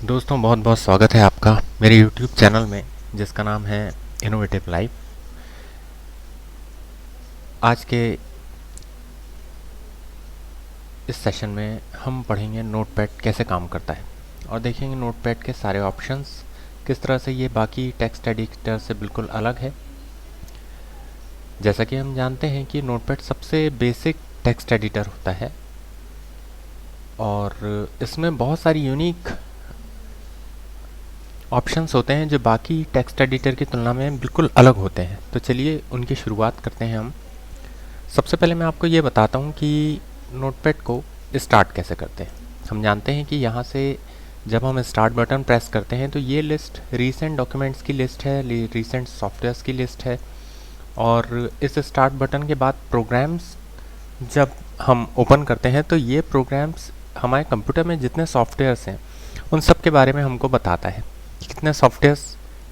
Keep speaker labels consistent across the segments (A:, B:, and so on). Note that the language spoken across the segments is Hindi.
A: दोस्तों बहुत बहुत स्वागत है आपका मेरे YouTube चैनल में जिसका नाम है इनोवेटिव लाइफ। आज के इस सेशन में हम पढ़ेंगे नोटपैड कैसे काम करता है और देखेंगे नोटपैड के सारे ऑप्शंस किस तरह से ये बाकी टेक्स्ट एडिटर से बिल्कुल अलग है। जैसा कि हम जानते हैं कि नोटपैड सबसे बेसिक टेक्स्ट एडिटर होता है और इसमें बहुत सारी यूनिक ऑप्शंस होते हैं जो बाकी टेक्स्ट एडिटर की तुलना में बिल्कुल अलग होते हैं। तो चलिए उनकी शुरुआत करते हैं हम। सबसे पहले मैं आपको ये बताता हूँ कि नोटपैड को स्टार्ट कैसे करते हैं। हम जानते हैं कि यहाँ से जब हम स्टार्ट बटन प्रेस करते हैं तो ये लिस्ट रीसेंट डॉक्यूमेंट्स की लिस्ट है, रीसेंट सॉफ्टवेयर्स की लिस्ट है और इस स्टार्ट बटन के बाद प्रोग्राम्स जब हम ओपन करते हैं तो ये प्रोग्राम्स हमारे कंप्यूटर में जितने सॉफ्टवेयर्स हैं उन सब के बारे में हमको बताता है कि कितने सॉफ्टवेयर्स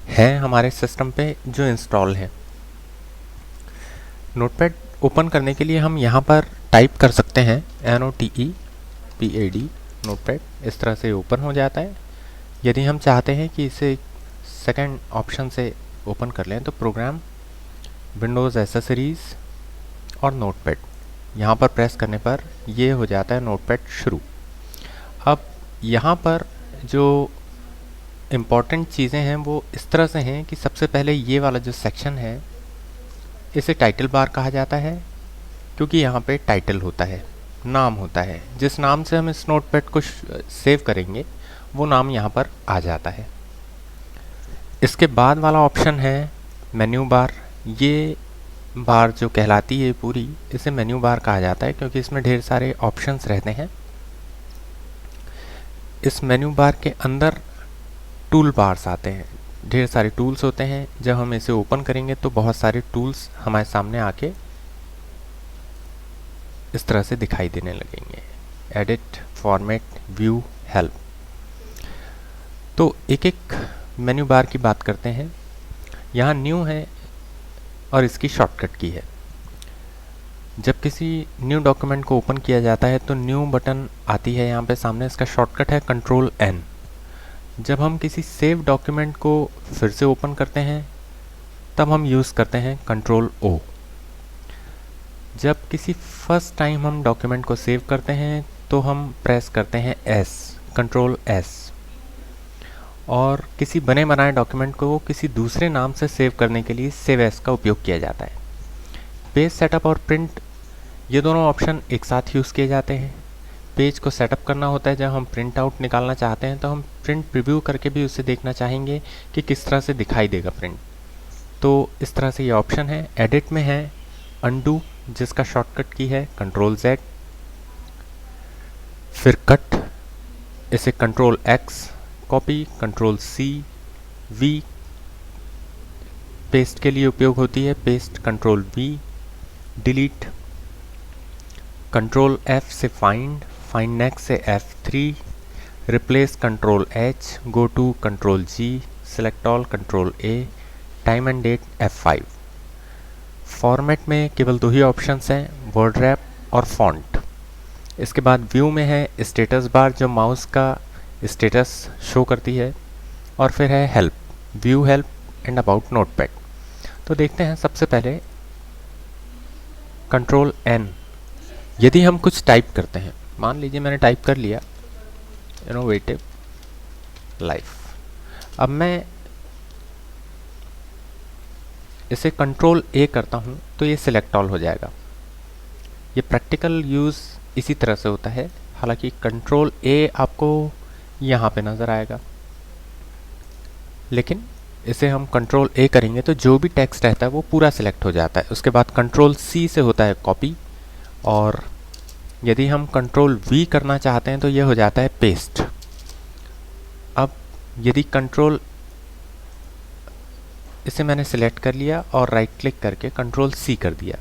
A: हैं हमारे सिस्टम पे जो इंस्टॉल हैं। नोटपैड ओपन करने के लिए हम यहाँ पर टाइप कर सकते हैं NOTEPAD नोटपैड। इस तरह से ओपन हो जाता है। यदि हम चाहते हैं कि इसे सेकंड ऑप्शन से ओपन कर लें तो प्रोग्राम, विंडोज़ एसेसरीज़ और नोटपैड यहाँ पर प्रेस करने पर ये हो जाता है नोटपैड शुरू। अब यहाँ पर जो इम्पॉर्टेंट चीज़ें हैं वो इस तरह से हैं कि सबसे पहले ये वाला जो सेक्शन है इसे टाइटल बार कहा जाता है क्योंकि यहाँ पे टाइटल होता है, नाम होता है। जिस नाम से हम इस नोटपैड को सेव करेंगे वो नाम यहाँ पर आ जाता है। इसके बाद वाला ऑप्शन है मेन्यू बार। ये बार जो कहलाती है पूरी, इसे मेन्यू बार कहा जाता है क्योंकि इसमें ढेर सारे ऑप्शंस रहते हैं। इस मेन्यू बार के अंदर टूल बार्स आते हैं, ढेर सारे टूल्स होते हैं। जब हम इसे ओपन करेंगे तो बहुत सारे टूल्स हमारे सामने आके इस तरह से दिखाई देने लगेंगे। Edit, format, view, help. तो एक एक मेन्यू बार की बात करते हैं। यहाँ न्यू है और इसकी शॉर्टकट की है। जब किसी न्यू डॉक्यूमेंट को ओपन किया जाता है तो न्यू बटन आती है यहाँ पे सामने, इसका शॉर्टकट है Ctrl+N। जब हम किसी सेव डॉक्यूमेंट को फिर से ओपन करते हैं तब हम यूज़ करते हैं Ctrl+O। जब किसी फर्स्ट टाइम हम डॉक्यूमेंट को सेव करते हैं तो हम प्रेस करते हैं Ctrl+S। और किसी बने बनाए डॉक्यूमेंट को किसी दूसरे नाम से सेव करने के लिए सेव एस का उपयोग किया जाता है। पेज सेटअप और प्रिंट, ये दोनों ऑप्शन एक साथ यूज़ किए जाते हैं। पेज को सेटअप करना होता है जब हम प्रिंट आउट निकालना चाहते हैं तो हम प्रिंट प्रीव्यू करके भी उसे देखना चाहेंगे कि किस तरह से दिखाई देगा प्रिंट। तो इस तरह से ये ऑप्शन है। एडिट में है अनडू, जिसका शॉर्टकट की है Ctrl+Z। फिर कट, इसे Ctrl+X। Copy, Ctrl+C। We paste के लिए उपयोग होती है, पेस्ट Ctrl+V। डिलीट, Ctrl+F से फाइंड, फाइंड नेक्स्ट से F3। Replace Ctrl+H, go to Ctrl+G, select all Ctrl+A, time and date F5। Format में केवल दो ही ऑप्शंस हैं, वर्ड रैप और फॉन्ट। इसके बाद व्यू में है स्टेटस बार जो माउस का स्टेटस शो करती है और फिर है help, view help and about notepad. तो देखते हैं सबसे पहले Ctrl+N। यदि हम कुछ टाइप करते हैं, मान लीजिए मैंने टाइप कर लिया इनोवेटिव लाइफ। अब मैं इसे Ctrl+A करता हूँ तो ये सिलेक्ट ऑल हो जाएगा। ये प्रैक्टिकल यूज़ इसी तरह से होता है। हालांकि Ctrl+A आपको यहाँ पे नज़र आएगा, लेकिन इसे हम Ctrl+A करेंगे तो जो भी टेक्स्ट रहता है वो पूरा सिलेक्ट हो जाता है। उसके बाद Ctrl+C से होता है कॉपी और यदि हम Ctrl+V करना चाहते हैं तो ये हो जाता है पेस्ट। अब यदि इसे मैंने सिलेक्ट कर लिया और राइट क्लिक करके Ctrl+C कर दिया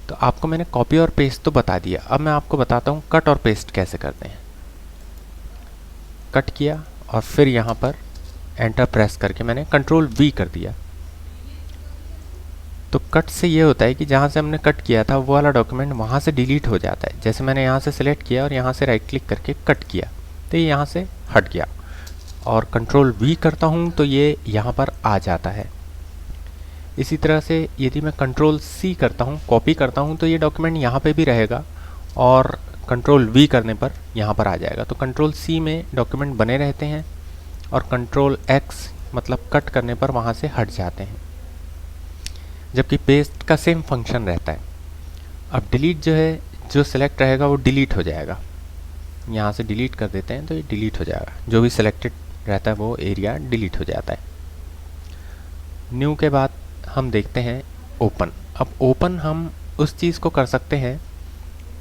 A: तो आपको मैंने कॉपी और पेस्ट तो बता दिया। अब मैं आपको बताता हूँ कट और पेस्ट कैसे करते हैं। कट किया और फिर यहाँ पर एंटर प्रेस करके मैंने Ctrl+V कर दिया। तो कट से ये होता है कि जहाँ से हमने कट किया था वो वाला डॉक्यूमेंट वहाँ से डिलीट हो जाता है। जैसे मैंने यहाँ से सिलेक्ट किया और यहाँ से राइट क्लिक करके कट किया तो ये यहाँ से हट गया। और कंट्रोल वी करता हूँ तो ये यहाँ पर आ जाता है। इसी तरह से यदि मैं कंट्रोल सी करता हूँ, कॉपी करता हूँ, तो ये डॉक्यूमेंट यहाँ पे भी रहेगा और कंट्रोल वी करने पर यहाँ पर आ जाएगा। तो कंट्रोल सी में डॉक्यूमेंट बने रहते हैं और कंट्रोल एक्स मतलब कट करने पर वहाँ से हट जाते हैं, जबकि पेस्ट का सेम फंक्शन रहता है। अब डिलीट जो है, जो सिलेक्ट रहेगा वो डिलीट हो जाएगा। यहाँ से डिलीट कर देते हैं तो ये डिलीट हो जाएगा, जो भी सिलेक्टेड रहता है वो एरिया डिलीट हो जाता है। न्यू के बाद हम देखते हैं ओपन। अब ओपन हम उस चीज़ को कर सकते हैं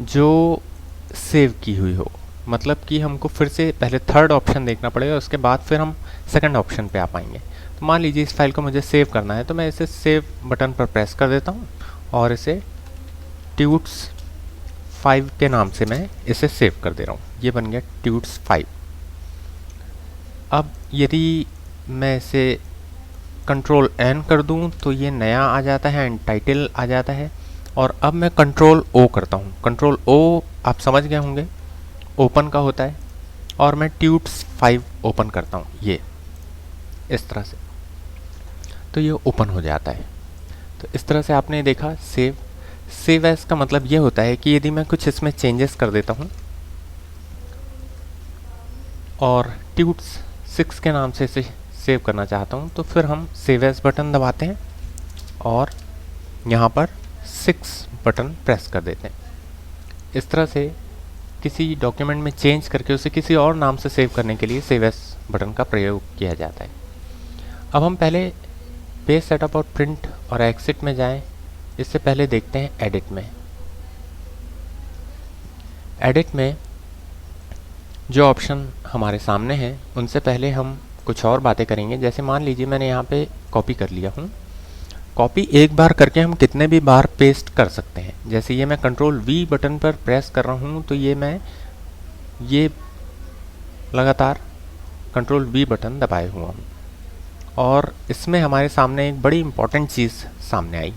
A: जो सेव की हुई हो, मतलब कि हमको फिर से पहले थर्ड ऑप्शन देखना पड़ेगा, उसके बाद फिर हम सेकंड ऑप्शन पे आ पाएंगे। तो मान लीजिए इस फाइल को मुझे सेव करना है, तो मैं इसे सेव बटन पर प्रेस कर देता हूँ और इसे ट्यूट्स 5 के नाम से मैं इसे सेव कर दे रहा हूँ। ये बन गया ट्यूट्स 5। अब यदि मैं इसे कंट्रोल एन कर दूं तो ये नया आ जाता है एंड टाइटल आ जाता है। और अब मैं कंट्रोल ओ करता हूँ। कंट्रोल ओ आप समझ गए होंगे ओपन का होता है, और मैं ट्यूट्स 5 ओपन करता हूँ ये इस तरह से, तो ये ओपन हो जाता है। तो इस तरह से आपने देखा सेव एज का मतलब ये होता है कि यदि मैं कुछ इसमें चेंजेस कर देता हूँ और ट्यूट्स 6 के नाम से इसे सेव करना चाहता हूँ, तो फिर हम सेव एज बटन दबाते हैं और यहाँ पर 6 बटन प्रेस कर देते हैं। इस तरह से किसी डॉक्यूमेंट में चेंज करके उसे किसी और नाम से सेव करने के लिए सेव एज बटन का प्रयोग किया जाता है। अब हम पहले पेज सेटअप और प्रिंट और एक्सिट में जाएं। इससे पहले देखते हैं एडिट में। एडिट में जो ऑप्शन हमारे सामने हैं उनसे पहले हम कुछ और बातें करेंगे। जैसे मान लीजिए मैंने यहाँ पे कॉपी कर लिया हूँ। कॉपी एक बार करके हम कितने भी बार पेस्ट कर सकते हैं। जैसे ये मैं कंट्रोल वी बटन पर प्रेस कर रहा हूँ तो ये लगातार कंट्रोल वी बटन दबाए हुआ हूँ, और इसमें हमारे सामने एक बड़ी इंपॉर्टेंट चीज़ सामने आई।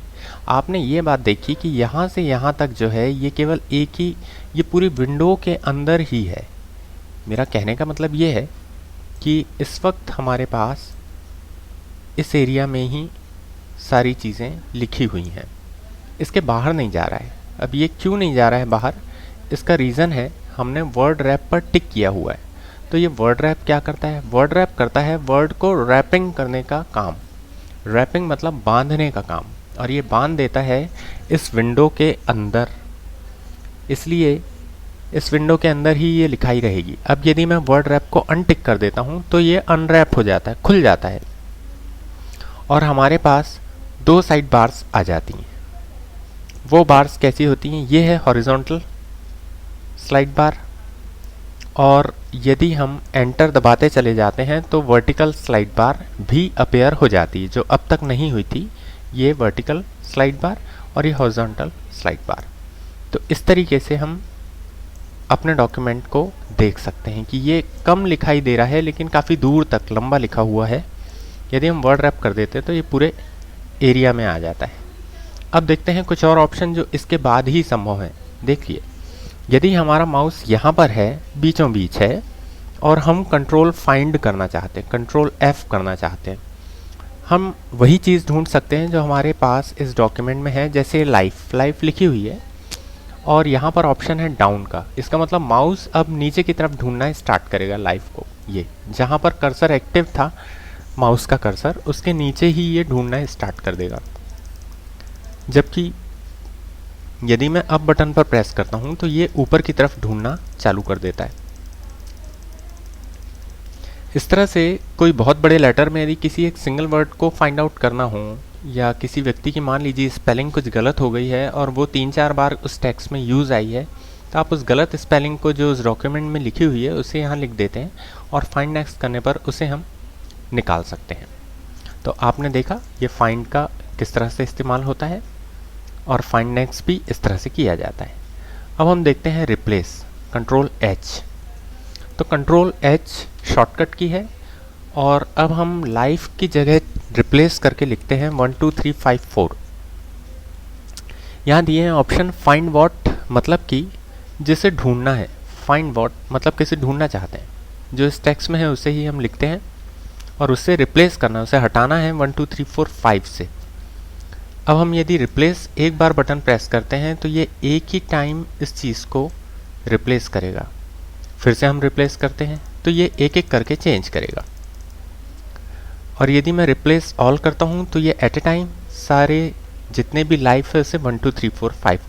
A: आपने ये बात देखी कि यहाँ से यहाँ तक जो है ये केवल एक ही, ये पूरी विंडो के अंदर ही है। मेरा कहने का मतलब ये है कि इस वक्त हमारे पास इस एरिया में ही सारी चीज़ें लिखी हुई हैं, इसके बाहर नहीं जा रहा है। अब ये क्यों नहीं जा रहा है बाहर, इसका रीज़न है हमने वर्ड रैप पर टिक किया हुआ है। तो ये वर्ड रैप क्या करता है, वर्ड रैप करता है वर्ड को रैपिंग करने का काम। रैपिंग मतलब बांधने का काम, और ये बांध देता है इस विंडो के अंदर, इसलिए इस विंडो के अंदर ही ये लिखाई रहेगी। अब यदि मैं वर्ड रैप को अनटिक कर देता हूँ तो ये अनरैप हो जाता है, खुल जाता है, और हमारे पास 2 साइड बार्स आ जाती हैं। वो बार्स कैसी होती हैं, ये है हॉरिजॉन्टल स्लाइड बार, और यदि हम एंटर दबाते चले जाते हैं तो वर्टिकल स्लाइड बार भी अपेयर हो जाती है, जो अब तक नहीं हुई थी। ये वर्टिकल स्लाइड बार और ये हॉरिजॉन्टल स्लाइड बार। तो इस तरीके से हम अपने डॉक्यूमेंट को देख सकते हैं कि ये कम लिखाई दे रहा है लेकिन काफ़ी दूर तक लंबा लिखा हुआ है। यदि हम वर्ड रैप कर देते हैं तो ये पूरे एरिया में आ जाता है। अब देखते हैं कुछ और ऑप्शन जो इसके बाद ही संभव है। देखिए, यदि हमारा माउस यहाँ पर है, बीचों बीच है, और हम कंट्रोल फाइंड करना चाहते हैं, कंट्रोल F करना चाहते हैं, हम वही चीज़ ढूंढ सकते हैं जो हमारे पास इस डॉक्यूमेंट में है। जैसे लाइफ लिखी हुई है और यहाँ पर ऑप्शन है डाउन का। इसका मतलब माउस अब नीचे की तरफ ढूंढना स्टार्ट करेगा लाइफ को। ये जहाँ पर कर्सर एक्टिव था, माउस का कर्सर, उसके नीचे ही ये ढूंढना स्टार्ट कर देगा। जबकि यदि मैं अप बटन पर प्रेस करता हूँ तो ये ऊपर की तरफ ढूंढना चालू कर देता है। इस तरह से कोई बहुत बड़े लेटर में यदि किसी एक सिंगल वर्ड को फाइंड आउट करना हो, या किसी व्यक्ति की मान लीजिए स्पेलिंग कुछ गलत हो गई है और वो 3-4 बार उस टेक्स्ट में यूज़ आई है, तो आप उस गलत स्पेलिंग को जो उस डॉक्यूमेंट में लिखी हुई है उसे यहाँ लिख देते हैं और फाइंड नेक्स्ट करने पर उसे हम निकाल सकते हैं। तो आपने देखा ये फाइंड का किस तरह से इस्तेमाल होता है, और फाइंड नेक्स्ट भी इस तरह से किया जाता है। अब हम देखते हैं रिप्लेस, कंट्रोल H। तो कंट्रोल H शॉर्टकट की है, और अब हम लाइफ की जगह रिप्लेस करके लिखते हैं 1 2 3 5 4। यहाँ दिए हैं ऑप्शन फाइंड व्हाट, मतलब कि जिसे ढूंढना है। फाइंड व्हाट मतलब किसे ढूंढना चाहते हैं। जो इस टेक्स्ट में है उसे ही हम लिखते हैं और उससे रिप्लेस करना, उसे हटाना है 1 2 3 4 5 से। अब हम यदि रिप्लेस एक बार बटन प्रेस करते हैं तो ये एक ही टाइम इस चीज़ को रिप्लेस करेगा। फिर से हम रिप्लेस करते हैं तो ये एक एक करके चेंज करेगा। और यदि मैं रिप्लेस ऑल करता हूँ तो ये एट ए टाइम सारे जितने भी लाइफ है उसे 1 2 3 4 5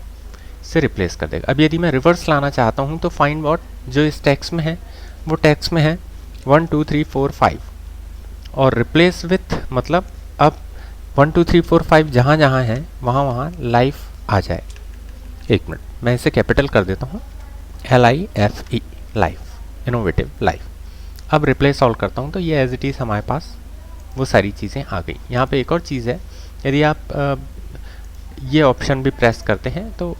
A: से रिप्लेस कर देगा। अब यदि मैं रिवर्स लाना चाहता हूँ तो फाइंड व्हाट जो इस टेक्स्ट में है वो टेक्स्ट में है 1 2 3 4 5 और रिप्लेस विथ मतलब अब 1 2 3 4 5 जहाँ जहाँ है वहाँ वहाँ लाइफ आ जाए। एक मिनट मैं इसे कैपिटल कर देता हूँ, LIFE लाइफ, इनोवेटिव लाइफ। अब रिप्लेस ऑल करता हूँ तो ये एज इट इज़ हमारे पास वो सारी चीज़ें आ गई। यहाँ पे एक और चीज़ है, यदि आप ये ऑप्शन भी प्रेस करते हैं तो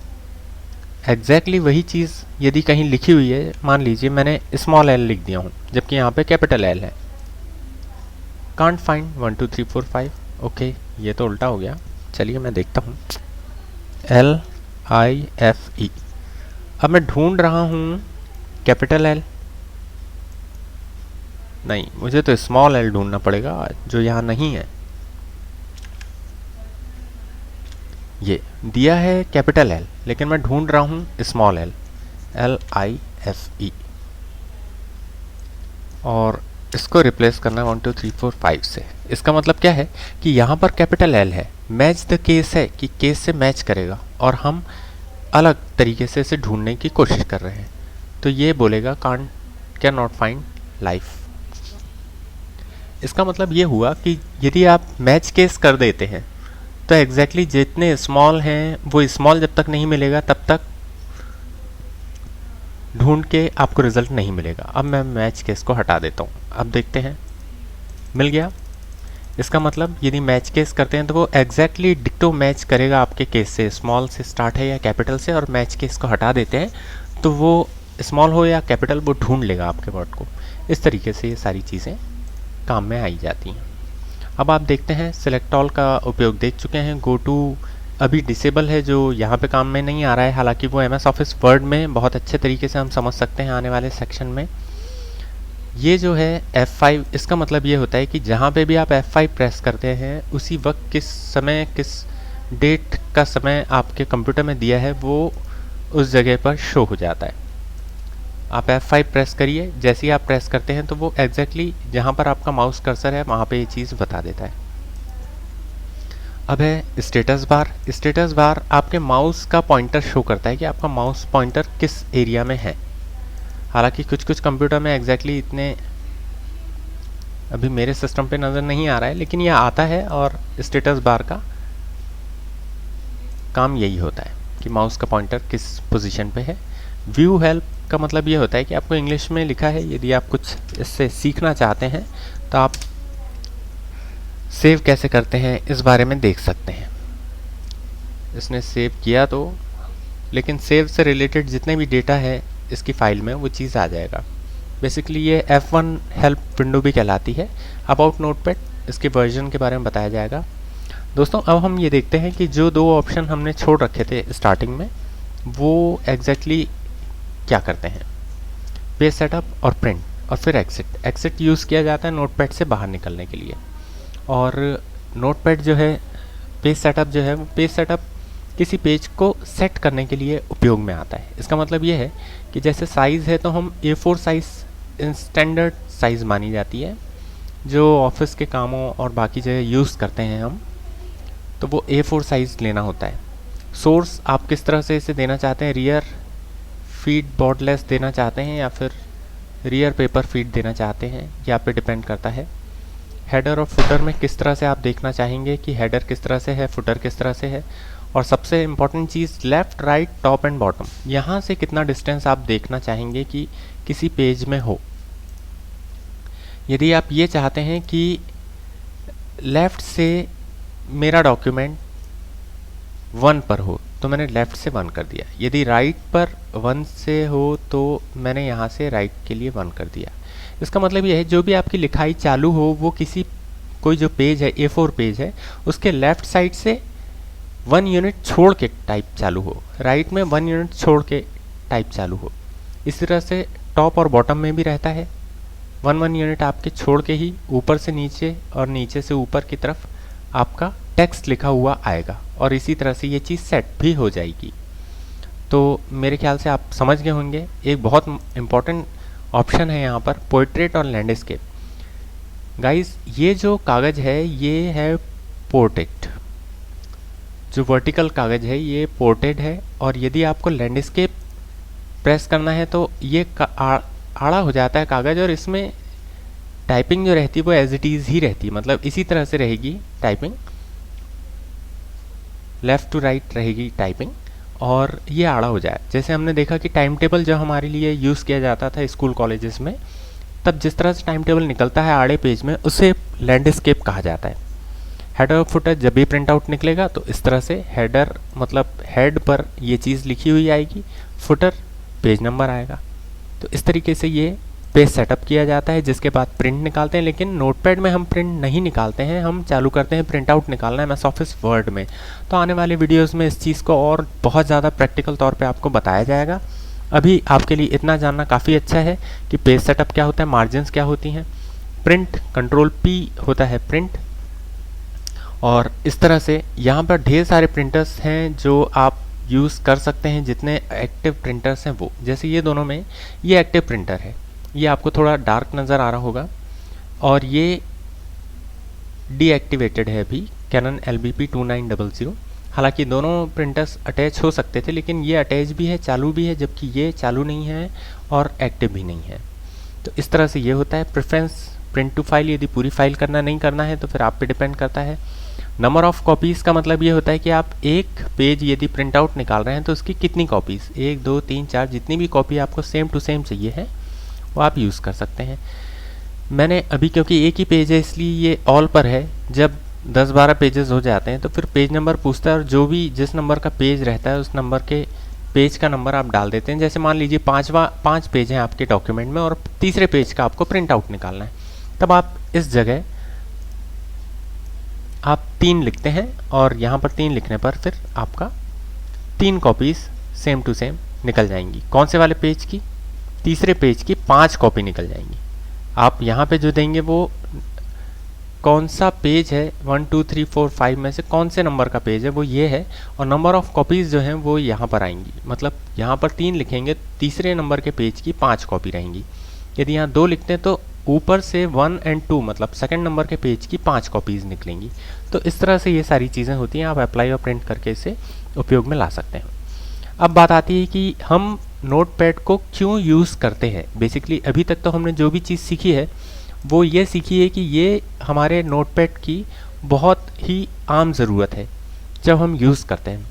A: एग्जैक्टली वही चीज़ यदि कहीं लिखी हुई है, मान लीजिए मैंने स्मॉल l लिख दिया हूँ जबकि यहाँ पे कैपिटल L है, कांट फाइंड 1 2 3 4 5। ओके ये तो उल्टा हो गया, चलिए मैं देखता हूँ LIFE। अब मैं ढूंढ रहा हूँ कैपिटल L, नहीं मुझे तो स्मॉल l ढूंढना पड़ेगा जो यहाँ नहीं है। ये दिया है कैपिटल L लेकिन मैं ढूंढ रहा हूँ स्मॉल l, LIFE। और इसको रिप्लेस करना 1 2 3 4 5 से। इसका मतलब क्या है कि यहाँ पर कैपिटल L है, मैच द केस है कि केस से मैच करेगा और हम अलग तरीके से इसे ढूंढने की कोशिश कर रहे हैं। तो ये बोलेगा कैन नॉट फाइंड लाइफ। इसका मतलब ये हुआ कि यदि आप मैच केस कर देते हैं तो एग्जैक्टली जितने स्मॉल हैं वो स्मॉल जब तक नहीं मिलेगा तब तक ढूंढ के आपको रिजल्ट नहीं मिलेगा। अब मैं मैच केस को हटा देता हूँ, अब देखते हैं मिल गया। इसका मतलब यदि मैच केस करते हैं तो वो एग्जैक्टली डिक्टो मैच करेगा आपके केस से, स्मॉल से स्टार्ट है या कैपिटल से, और मैच केस को हटा देते हैं तो वो स्मॉल हो या कैपिटल वो ढूंढ लेगा आपके वर्ड को। इस तरीके से ये सारी चीज़ें काम में आई जाती हैं। अब आप देखते हैं सिलेक्ट ऑल का उपयोग देख चुके हैं। गो टू अभी डिसेबल है जो यहाँ पे काम में नहीं आ रहा है, हालांकि वो MS ऑफिस वर्ड में बहुत अच्छे तरीके से हम समझ सकते हैं आने वाले सेक्शन में। ये जो है F5, इसका मतलब ये होता है कि जहाँ पे भी आप F5 प्रेस करते हैं उसी वक्त किस समय किस डेट का समय आपके कंप्यूटर में दिया है वो उस जगह पर शो हो जाता है। आप F5 प्रेस करिए, जैसे ही आप प्रेस करते हैं तो वो एग्जैक्टली जहाँ पर आपका माउस कर्सर है वहाँ पे ये चीज़ बता देता है। अब है स्टेटस बार। स्टेटस बार आपके माउस का पॉइंटर शो करता है कि आपका माउस पॉइंटर किस एरिया में है। हालांकि कुछ कुछ कंप्यूटर में एग्जैक्टली इतने अभी मेरे सिस्टम पे नज़र नहीं आ रहा है, लेकिन यह आता है और स्टेटस बार का काम यही होता है कि माउस का पॉइंटर किस पोजीशन पे है। व्यू हेल्प का मतलब ये होता है कि आपको इंग्लिश में लिखा है, यदि आप कुछ इससे सीखना चाहते हैं तो आप सेव कैसे करते हैं इस बारे में देख सकते हैं। इसने सेव किया तो, लेकिन सेव से रिलेटेड जितने भी डेटा है इसकी फाइल में वो चीज़ आ जाएगा। बेसिकली ये F1 हेल्प विंडो भी कहलाती है। अबाउट नोटपैड, इसके वर्जन के बारे में बताया जाएगा। दोस्तों अब हम ये देखते हैं कि जो दो ऑप्शन हमने छोड़ रखे थे स्टार्टिंग में वो एग्जैक्टली क्या करते हैं। पेज सेटअप और प्रिंट और फिर एग्जिट। एग्जिट यूज़ किया जाता है नोटपैड से बाहर निकलने के लिए, और नोटपैड जो है पेज सेटअप जो है वो पेज सेटअप किसी पेज को सेट करने के लिए उपयोग में आता है। इसका मतलब ये है कि जैसे साइज़ है तो हम A4 साइज़ स्टैंडर्ड साइज़ मानी जाती है जो ऑफिस के कामों और बाकी जगह यूज़ करते हैं हम, तो वो A4 साइज़ लेना होता है। सोर्स आप किस तरह से इसे देना चाहते हैं, रियर फीड बॉर्डलेस देना चाहते हैं या फिर रियर पेपर फीड देना चाहते हैं, ये आप पे डिपेंड करता है। हेडर और फुटर में किस तरह से आप देखना चाहेंगे कि हेडर किस तरह से है, फुटर किस तरह से है, और सबसे important cheese left right top and bottom, यहाँ से कितना डिस्टेंस आप देखना चाहेंगे कि किसी पेज में हो। यदि आप ये चाहते हैं कि लेफ़्ट से मेरा डॉक्यूमेंट 1 पर हो तो मैंने लेफ़्ट से 1 कर दिया, यदि राइट पर 1 से हो तो मैंने यहाँ से राइट के लिए 1 कर दिया। इसका मतलब ये है जो भी आपकी लिखाई चालू हो वो किसी कोई जो पेज है A4 पेज है उसके लेफ़्ट साइड से 1 यूनिट छोड़ के टाइप चालू हो, राइट में 1 यूनिट छोड़ के टाइप चालू हो। इस तरह से टॉप और बॉटम में भी रहता है, 1 यूनिट आपके छोड़ के ही ऊपर से नीचे और नीचे से ऊपर की तरफ आपका टेक्स्ट लिखा हुआ आएगा और इसी तरह से ये चीज़ सेट भी हो जाएगी। तो मेरे ख्याल से आप समझ गए होंगे। एक बहुत इम्पॉर्टेंट ऑप्शन है यहाँ पर पोर्ट्रेट और लैंडस्केप। गाइस ये जो कागज़ है ये है पोर्ट्रेट, जो वर्टिकल कागज़ है ये पोर्ट्रेट है, और यदि आपको लैंडस्केप प्रेस करना है तो ये आड़ा हो जाता है कागज़, और इसमें टाइपिंग जो रहती है वो एज इट इज़ ही रहती है, मतलब इसी तरह से रहेगी टाइपिंग, लेफ़्ट टू राइट रहेगी टाइपिंग, और ये आड़ा हो जाए। जैसे हमने देखा कि टाइम टेबल जो हमारे लिए यूज़ किया जाता था स्कूल कॉलेजेस में, तब जिस तरह से टाइम टेबल निकलता है आड़े पेज में उसे लैंडस्केप कहा जाता है। हेडर और फुटर जब भी प्रिंट आउट निकलेगा तो इस तरह से हेडर मतलब हेड पर ये चीज़ लिखी हुई आएगी, फुटर पेज नंबर आएगा। तो इस तरीके से ये पेज सेटअप किया जाता है, जिसके बाद प्रिंट निकालते हैं। लेकिन नोटपैड में हम प्रिंट नहीं निकालते हैं, हम चालू करते हैं प्रिंट आउट निकालना MS ऑफिस वर्ड में। तो आने वाले वीडियोस में इस चीज़ को और बहुत ज़्यादा प्रैक्टिकल तौर पे आपको बताया जाएगा। अभी आपके लिए इतना जानना काफ़ी अच्छा है कि पेज सेटअप क्या होता है, मार्जिन्स क्या होती हैं, प्रिंट कंट्रोल P होता है प्रिंट, और इस तरह से यहाँ पर ढेर सारे प्रिंटर्स हैं जो आप यूज़ कर सकते हैं, जितने एक्टिव प्रिंटर्स हैं वो। जैसे ये दोनों में ये एक्टिव प्रिंटर है, ये आपको थोड़ा डार्क नज़र आ रहा होगा, और ये डीएक्टिवेटेड है अभी, कैनन LBP 2900। हालांकि दोनों प्रिंटर्स अटैच हो सकते थे, लेकिन ये अटैच भी है, चालू भी है, जबकि ये चालू नहीं है और एक्टिव भी नहीं है। तो इस तरह से ये होता है। प्रेफरेंस प्रिंट टू फाइल, यदि पूरी फाइल करना नहीं करना है तो फिर आप पे डिपेंड करता है। नंबर ऑफ़ कॉपीज़ का मतलब ये होता है कि आप एक पेज यदि प्रिंट आउट निकाल रहे हैं तो उसकी कितनी कॉपीज़, 1 2 3 4 जितनी भी कॉपी आपको सेम टू सेम चाहिए है वो आप यूज़ कर सकते हैं। मैंने अभी क्योंकि एक ही पेज है इसलिए ये ऑल पर है, जब 10-12 पेजेस हो जाते हैं तो फिर पेज नंबर पूछता है, और जो भी जिस नंबर का पेज रहता है उस नंबर के पेज का नंबर आप डाल देते हैं। जैसे मान लीजिए 5 पेज हैं आपके डॉक्यूमेंट में और तीसरे पेज का आपको प्रिंट आउट निकालना है, तब आप इस जगह आप 3 लिखते हैं, और यहाँ पर 3 लिखने पर फिर आपका 3 कॉपीज़ सेम टू सेम निकल जाएंगी। कौन से वाले पेज की? तीसरे पेज की 5 कॉपी निकल जाएंगी। आप यहाँ पे जो देंगे वो कौन सा पेज है, 1 2 3 4 5 में से कौन से नंबर का पेज है वो ये है, और नंबर ऑफ़ कॉपीज़ जो हैं वो यहाँ पर आएंगी। मतलब यहाँ पर 3 लिखेंगे, तीसरे नंबर के पेज की 5 कॉपी रहेंगी। यदि यहाँ 2 लिखते हैं तो ऊपर से 1 और 2 मतलब सेकंड नंबर के पेज की 5 कॉपीज़ निकलेंगी। तो इस तरह से ये सारी चीज़ें होती हैं, आप अप्लाई और प्रिंट करके इसे उपयोग में ला सकते हैं। अब बात आती है कि हम नोटपैड को क्यों यूज़ करते हैं। बेसिकली अभी तक तो हमने जो भी चीज़ सीखी है वो ये सीखी है कि ये हमारे नोटपैड की बहुत ही आम ज़रूरत है जब हम यूज़ करते हैं।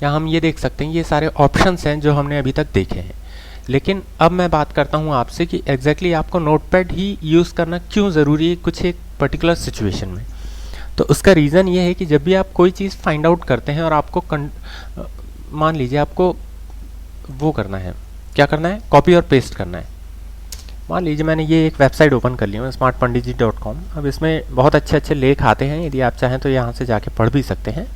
A: या हम ये देख सकते हैं ये सारे ऑप्शंस हैं जो हमने अभी तक देखे हैं, लेकिन अब मैं बात करता हूँ आपसे कि एग्जैक्टली आपको नोटपैड ही यूज़ करना क्यों ज़रूरी है कुछ एक पर्टिकुलर सिचुएशन में। तो उसका रीज़न ये है कि जब भी आप कोई चीज़ फाइंड आउट करते हैं और आपको मान लीजिए आपको वो करना है, क्या करना है, कॉपी और पेस्ट करना है। मान लीजिए मैंने ये एक वेबसाइट ओपन कर लिया है smartpanditji.com। अब इसमें बहुत अच्छे लेख आते हैं, यदि आप चाहें तो यहाँ से जाके पढ़ भी सकते हैं।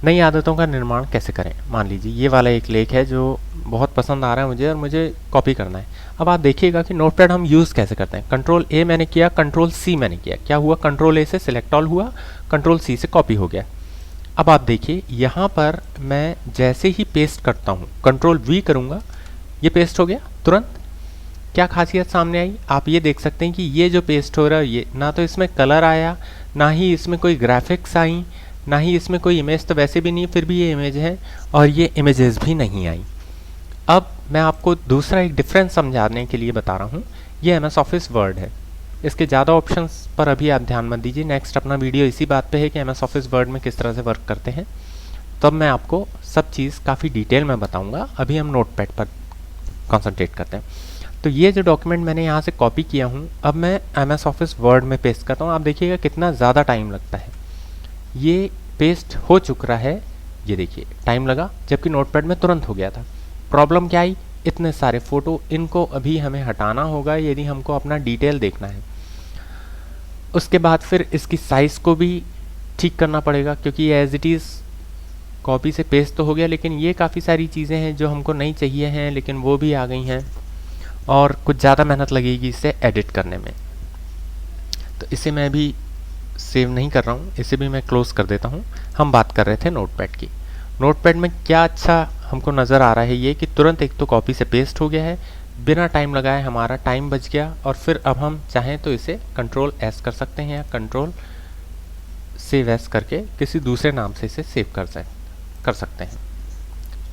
A: नई आदतों का निर्माण कैसे करें, मान लीजिए ये वाला एक लेख है जो बहुत पसंद आ रहा है मुझे और मुझे कॉपी करना है। अब आप देखिएगा कि नोटपैड हम यूज़ कैसे करते हैं। कंट्रोल A मैंने किया, कंट्रोल C मैंने किया, क्या हुआ, कंट्रोल A से सिलेक्ट ऑल हुआ, कंट्रोल C से कॉपी हो गया। अब आप देखिए यहाँ पर मैं जैसे ही पेस्ट करता हूँ, कंट्रोल V करूँगा, ये पेस्ट हो गया तुरंत। क्या खासियत सामने आई, आप ये देख सकते हैं कि ये जो पेस्ट हो रहा है ये ना तो इसमें कलर आया, ना ही इसमें कोई ग्राफिक्स आई, ना ही इसमें कोई इमेज तो वैसे भी नहीं, फिर भी ये इमेज है, और ये इमेजेस भी नहीं आई। अब मैं आपको दूसरा एक डिफरेंस समझाने के लिए बता रहा हूँ। ये MS ऑफिस वर्ड है, इसके ज़्यादा ऑप्शंस पर अभी आप ध्यान मत दीजिए। नेक्स्ट अपना वीडियो इसी बात पे है कि MS ऑफिस वर्ड में किस तरह से वर्क करते हैं, तब मैं आपको सब चीज़ काफ़ी डिटेल में बताऊँगा। अभी हम नोटपैड पर कॉन्सेंट्रेट करते हैं। तो ये जो डॉक्यूमेंट मैंने यहाँ से कॉपी किया हूँ, अब मैं MS ऑफिस वर्ड में पेस्ट करता हूँ। आप देखिएगा कितना ज़्यादा टाइम लगता है। ये पेस्ट हो चुका है, ये देखिए टाइम लगा, जबकि नोटपैड में तुरंत हो गया था। प्रॉब्लम क्या आई, इतने सारे फ़ोटो, इनको अभी हमें हटाना होगा यदि हमको अपना डिटेल देखना है। उसके बाद फिर इसकी साइज़ को भी ठीक करना पड़ेगा, क्योंकि ये एज इट इज़ कॉपी से पेस्ट तो हो गया, लेकिन ये काफ़ी सारी चीज़ें हैं जो हमको नहीं चाहिए हैं, लेकिन वो भी आ गई हैं। और कुछ ज़्यादा मेहनत लगेगी इसे एडिट करने में। तो इसे मैं अभी सेव नहीं कर रहा हूँ, इसे भी मैं क्लोज कर देता हूँ। हम बात कर रहे थे नोटपैड की। नोटपैड में क्या अच्छा हमको नज़र आ रहा है ये कि तुरंत एक तो कॉपी से पेस्ट हो गया है, बिना टाइम लगाए हमारा टाइम बच गया। और फिर अब हम चाहें तो इसे कंट्रोल एस कर सकते हैं या कंट्रोल सेव एस करके किसी दूसरे नाम से इसे सेव कर सकते हैं।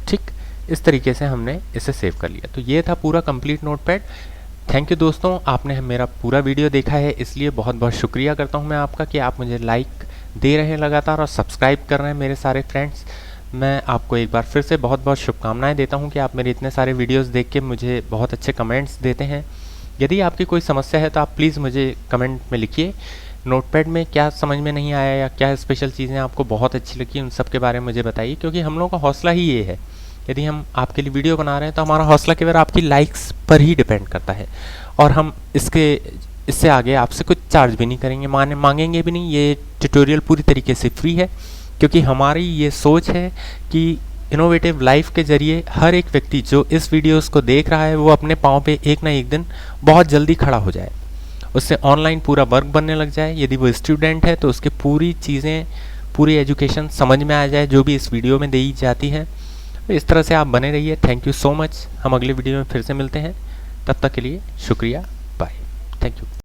A: ठीक, इस तरीके से हमने इसे सेव कर लिया। तो ये था पूरा कंप्लीट नोटपैड। थैंक यू दोस्तों, आपने मेरा पूरा वीडियो देखा है, इसलिए बहुत बहुत शुक्रिया करता हूँ मैं आपका कि आप मुझे लाइक दे रहे हैं लगातार और सब्सक्राइब कर रहे हैं मेरे सारे फ्रेंड्स। मैं आपको एक बार फिर से बहुत बहुत शुभकामनाएं देता हूं कि आप मेरे इतने सारे वीडियोस देख के मुझे बहुत अच्छे कमेंट्स देते हैं। यदि आपकी कोई समस्या है तो आप प्लीज़ मुझे कमेंट में लिखिए। नोटपैड में क्या समझ में नहीं आया या क्या स्पेशल चीज़ें आपको बहुत अच्छी लगी, उन सब के बारे में मुझे बताइए, क्योंकि हम लोगों का हौसला ही ये है। यदि हम आपके लिए वीडियो बना रहे हैं तो हमारा हौसला केवल आपकी लाइक्स पर ही डिपेंड करता है। और हम इससे आगे आपसे कुछ चार्ज भी नहीं करेंगे, मांगेंगे भी नहीं। ये ट्यूटोरियल पूरी तरीके से फ्री है, क्योंकि हमारी ये सोच है कि इनोवेटिव लाइफ के जरिए हर एक व्यक्ति जो इस वीडियोस को देख रहा है वो अपने पाँव पे एक ना एक दिन बहुत जल्दी खड़ा हो जाए, उससे ऑनलाइन पूरा वर्क बनने लग जाए। यदि वो स्टूडेंट है तो उसके पूरी चीज़ें, पूरी एजुकेशन समझ में आ जाए जो भी इस वीडियो में दी जाती है। तो इस तरह से आप बने रहिए। Thank you so much. हम अगले वीडियो में फिर से मिलते हैं, तब तक के लिए शुक्रिया, बाय, थैंक यू।